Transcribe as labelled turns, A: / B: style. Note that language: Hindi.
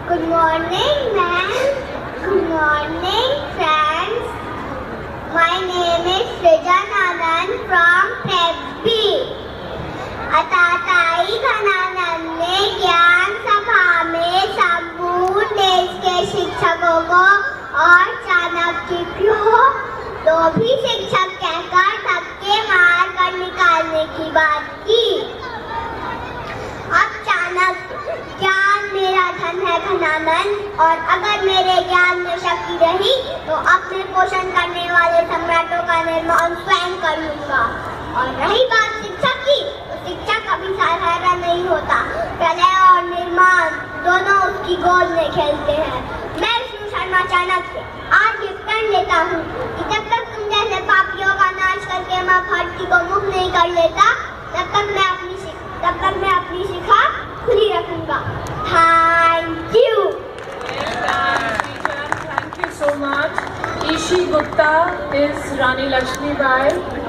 A: Good morning, ma'am. Good morning, friends. My name is Srijananand from Prep-B. अताताई Ghananand ने ज्ञान सभा में संपूर्ण देश के शिक्षकों को और चाणक्य को तो भी शिक्षक कहकर धक्के मार कर निकालने की बात की। अब चाणक्य, ज्ञान मेरा धन है घनानंद, और अगर मेरे ज्ञान में शक्ति रही तो अपने पोषण करने वाले सम्राटों का निर्माण स्वयं कर लूंगा। और रही बात शिक्षक की, तो शिक्षक कभी साधारण नहीं होता। प्रलय और निर्माण दोनों उसकी गोद में खेलते हैं। मैं विष्णु शर्मा चाणक्य आज ये प्रण लेता हूँ कि जब तक तुम जैसे पापियों का नाश करके मैं धरती को मुक्त नहीं कर लेता, तब तक मैं अपनी शिखा खुली रखूंगा। Thank you.
B: Thank you so much. Ishi Gupta is Rani Lakshmi Bai.